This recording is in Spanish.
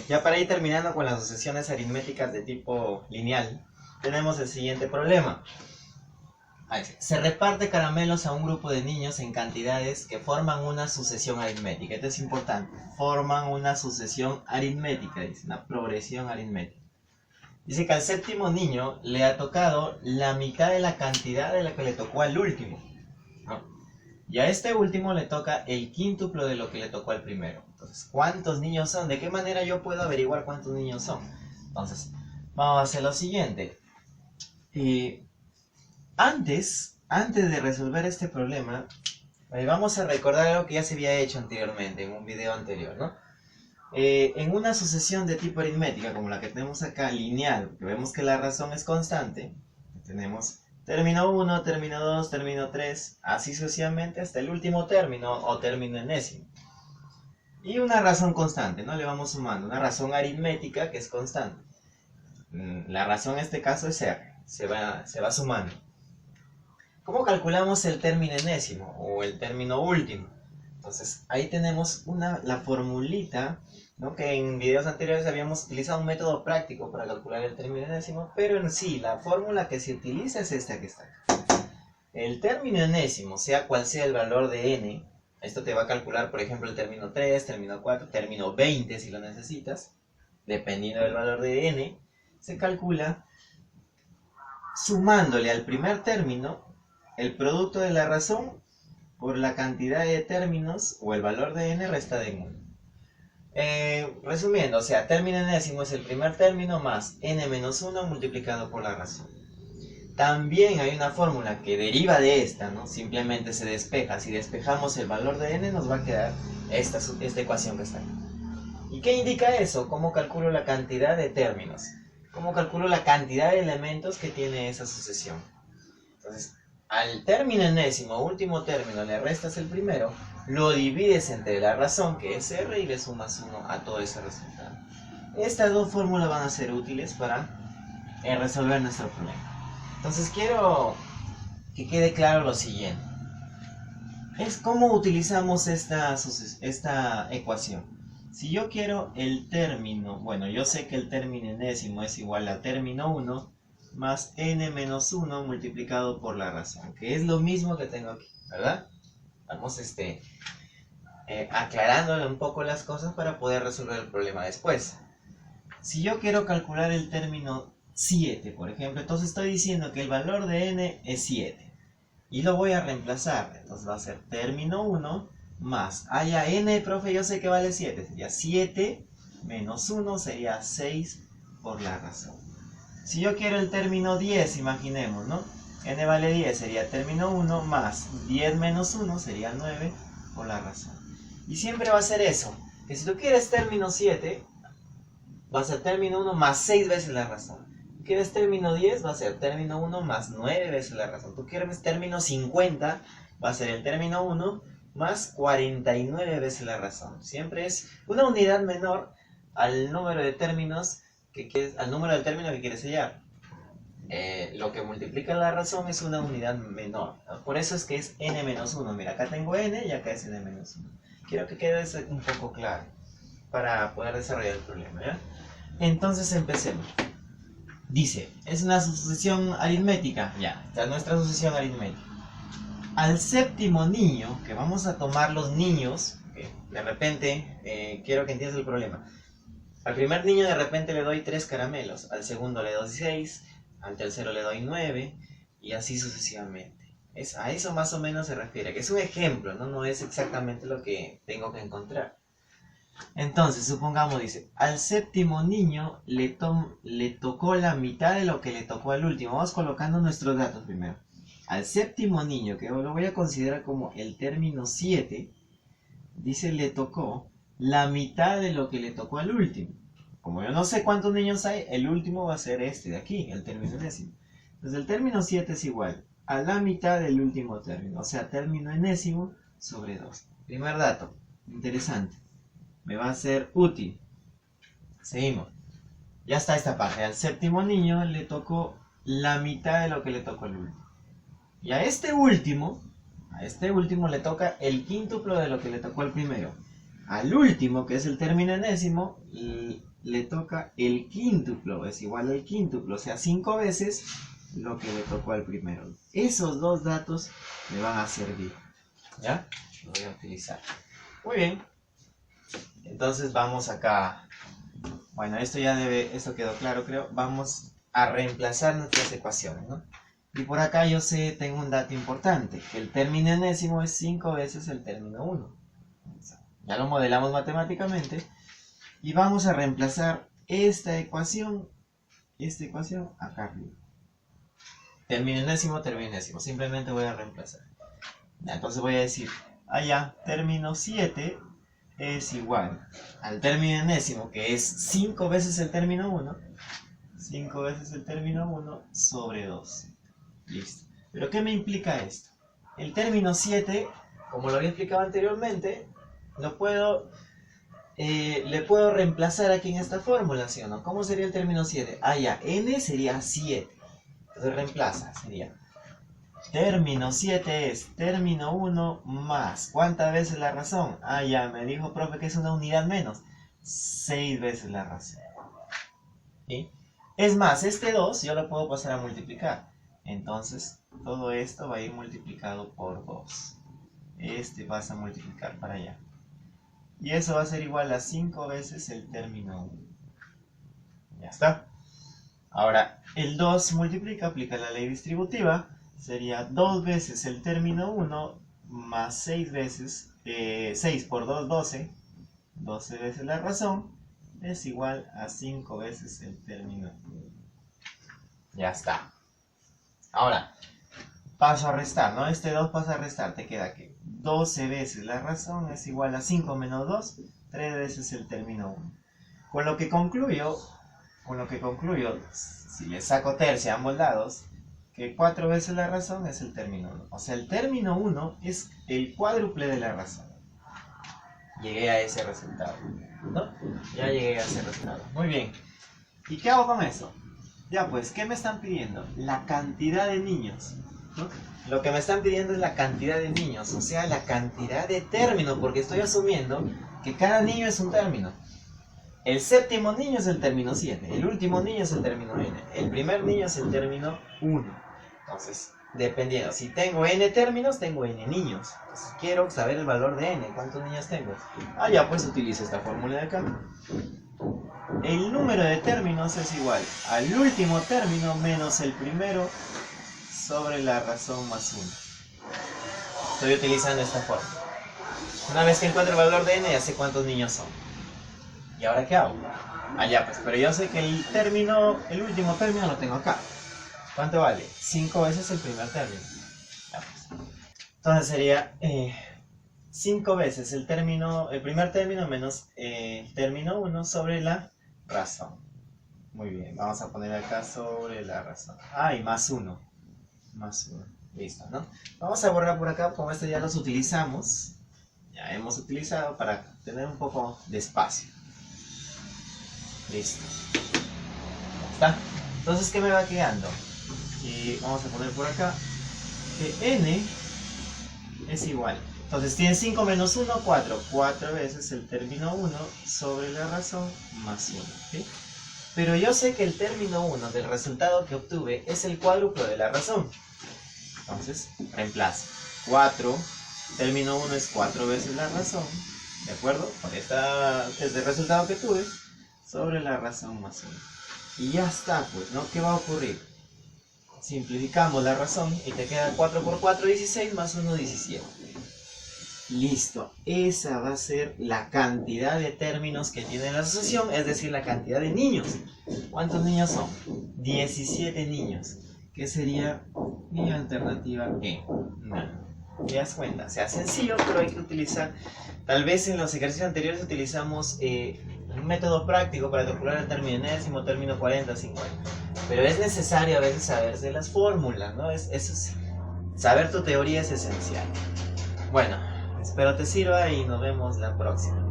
Ya para ir terminando con las sucesiones aritméticas de tipo lineal, tenemos el siguiente problema. Se reparte caramelos a un grupo de niños en cantidades que forman una sucesión aritmética. Esto es importante. Forman una sucesión aritmética, dice, una progresión aritmética. Dice que al séptimo niño le ha tocado la mitad de la cantidad de la que le tocó al último, ¿no? Y a este último le toca el quíntuplo de lo que le tocó al primero. Entonces, ¿cuántos niños son? ¿De qué manera yo puedo averiguar cuántos niños son? Entonces, vamos a hacer lo siguiente. Antes de resolver este problema, vamos a recordar algo que ya se había hecho anteriormente, en un video anterior, ¿no? En una sucesión de tipo aritmética, como la que tenemos acá, lineal, que vemos que la razón es constante, tenemos término 1, término 2, término 3, así sucesivamente hasta el último término o término enésimo. Y una razón constante, ¿no? Le vamos sumando, una razón aritmética que es constante. La razón en este caso es R, se va sumando. ¿Cómo calculamos el término enésimo o el término último? Entonces, ahí tenemos la formulita, ¿no? Que en videos anteriores habíamos utilizado un método práctico para calcular el término enésimo, pero en sí, la fórmula que se utiliza es esta que está acá. El término enésimo, sea cual sea el valor de n, esto te va a calcular, por ejemplo, el término 3, término 4, término 20 si lo necesitas, dependiendo del valor de n, se calcula sumándole al primer término el producto de la razón por la cantidad de términos o el valor de n restado en 1. Resumiendo, o sea, término enésimo es el primer término más n menos 1 multiplicado por la razón. También hay una fórmula que deriva de esta, ¿no? Simplemente se despeja. Si despejamos el valor de n nos va a quedar esta ecuación que está aquí. ¿Y qué indica eso? ¿Cómo calculo la cantidad de términos? ¿Cómo calculo la cantidad de elementos que tiene esa sucesión? Entonces, al término enésimo, último término, le restas el primero, lo divides entre la razón, que es R, y le sumas 1 a todo ese resultado. Estas dos fórmulas van a ser útiles para resolver nuestro problema. Entonces quiero que quede claro lo siguiente. Es cómo utilizamos esta ecuación. Si yo quiero el término, bueno, yo sé que el término enésimo es igual a término 1 más n menos 1 multiplicado por la razón, que es lo mismo que tengo aquí, ¿verdad? Vamos aclarándole un poco las cosas para poder resolver el problema después. Si yo quiero calcular el término 7, por ejemplo, entonces estoy diciendo que el valor de n es 7 y lo voy a reemplazar. Entonces va a ser término 1 más, ya n, profe, yo sé que vale 7, sería 7 menos 1 sería 6 por la razón. Si yo quiero el término 10, imaginemos, ¿no? n vale 10, sería término 1 más 10 menos 1 sería 9 por la razón. Y siempre va a ser eso, que si tú quieres término 7, va a ser término 1 más 6 veces la razón. Si quieres término 10, va a ser término 1 más 9 veces la razón. Tú quieres término 50, va a ser el término 1 más 49 veces la razón. Siempre es una unidad menor al número de términos al número del término que quieres hallar. Lo que multiplica la razón es una unidad menor, ¿no? Por eso es que es n menos 1. Mira, acá tengo n y acá es n menos 1. Quiero que quede un poco claro para poder desarrollar el problema, ¿ya? Entonces empecemos. Dice, es una sucesión aritmética. Ya, esta es nuestra sucesión aritmética. Al séptimo niño, que vamos a tomar los niños, que de repente quiero que entiendas el problema. Al primer niño de repente le doy 3 caramelos, al segundo le doy 6, al tercero le doy 9 y así sucesivamente. A eso más o menos se refiere, que es un ejemplo, ¿no? No es exactamente lo que tengo que encontrar. Entonces, supongamos, dice, al séptimo niño le tocó la mitad de lo que le tocó al último. Vamos colocando nuestros datos primero. Al séptimo niño, que lo voy a considerar como el término 7, dice, le tocó la mitad de lo que le tocó al último. Como yo no sé cuántos niños hay, el último va a ser este de aquí, el término enésimo. Entonces el término 7 es igual a la mitad del último término, o sea, término enésimo sobre 2. Primer dato, interesante, me va a ser útil. Seguimos. Ya está esta parte. Al séptimo niño le tocó la mitad de lo que le tocó al último. Y a este último le toca el quíntuplo de lo que le tocó al primero. al último, que es el término enésimo, le toca el quíntuplo, es igual al quíntuplo, o sea, 5 veces lo que le tocó al primero. Esos dos datos me van a servir, ¿ya? Lo voy a utilizar. Muy bien. Entonces vamos acá. Bueno, esto quedó claro, creo. Vamos a reemplazar nuestras ecuaciones, ¿no? Y por acá yo tengo un dato importante, que el término enésimo es 5 veces el término 1. Ya lo modelamos matemáticamente. Y vamos a reemplazar esta ecuación acá arriba. Término enésimo, simplemente voy a reemplazar. Entonces voy a decir, allá, término 7 es igual al término enésimo, que es 5 veces el término 1. 5 veces el término 1 sobre 2. Listo. ¿Pero qué me implica esto? El término 7, como lo había explicado anteriormente, le puedo reemplazar aquí en esta fórmula, ¿sí o no? ¿Cómo sería el término 7? Ah, ya, n sería 7. Entonces reemplaza, sería término 7 es término 1 más. ¿Cuántas veces la razón? Ah, ya, me dijo profe que es una unidad menos. 6 veces la razón. ¿Sí? Es más, este 2 yo lo puedo pasar a multiplicar. Entonces, todo esto va a ir multiplicado por 2. Este vas a multiplicar para allá. Y eso va a ser igual a 5 veces el término 1. Ya está. Ahora, el 2 multiplica, aplica la ley distributiva. Sería 2 veces el término 1 más 6 veces, 6 por 2, 12. 12 veces la razón es igual a 5 veces el término 1. Ya está. Ahora, paso a restar, ¿no? Este 2 pasa a restar, te queda que 12 veces la razón es igual a 5 menos 2, 3 veces el término 1. Con lo que concluyo, si le saco tercia a ambos lados, que 4 veces la razón es el término 1. O sea, el término 1 es el cuádruple de la razón. Llegué a ese resultado, ¿no? Ya llegué a ese resultado. Muy bien. ¿Y qué hago con eso? Ya pues, ¿qué me están pidiendo? La cantidad de niños, ¿no? Lo que me están pidiendo es la cantidad de niños, o sea, la cantidad de términos, porque estoy asumiendo que cada niño es un término. El séptimo niño es el término 7, el último niño es el término n, el primer niño es el término 1. Entonces, dependiendo, si tengo n términos, tengo n niños. Entonces, quiero saber el valor de n, ¿cuántos niños tengo? Ah, ya, pues utilizo esta fórmula de acá. El número de términos es igual al último término menos el primero sobre la razón más 1. Estoy utilizando esta fórmula. Una vez que encuentro el valor de n, ya sé cuántos niños son. ¿Y ahora qué hago? Ah, ya, pues, pero yo sé que el último término lo tengo acá. ¿Cuánto vale? 5 veces el primer término. Ya, pues. Entonces sería 5 veces el primer término menos el término 1 sobre la razón. Muy bien, vamos a poner acá sobre la razón. Ah, y más 1. Más 1. Listo, ¿no? Vamos a borrar por acá, como esto ya los utilizamos. Ya hemos utilizado para tener un poco de espacio. Listo. Ya está. Entonces, ¿qué me va quedando? Y vamos a poner por acá que n es igual. Entonces tiene 5 menos 1, 4. 4 veces el término 1 sobre la razón más 1. ¿Sí? Pero yo sé que el término 1 del resultado que obtuve es el cuádruplo de la razón. Entonces, reemplazo. 4, término 1 es 4 veces la razón. ¿De acuerdo? Por esta es el resultado que tuve sobre la razón más 1. Y ya está, pues, ¿no? ¿Qué va a ocurrir? Simplificamos la razón y te queda 4 por 4, 16, más 1, 17. Listo. Esa va a ser la cantidad de términos que tiene la asociación, es decir, la cantidad de niños. ¿Cuántos niños son? 17 niños. ¿Qué sería mi alternativa E? No. ¿Te das cuenta? Sea sencillo, pero hay que utilizar... Tal vez en los ejercicios anteriores utilizamos un método práctico para calcular el término enésimo, término 40, 50. Pero es necesario a veces saberse las fórmulas, ¿no? Saber tu teoría es esencial. Bueno, espero te sirva y nos vemos la próxima.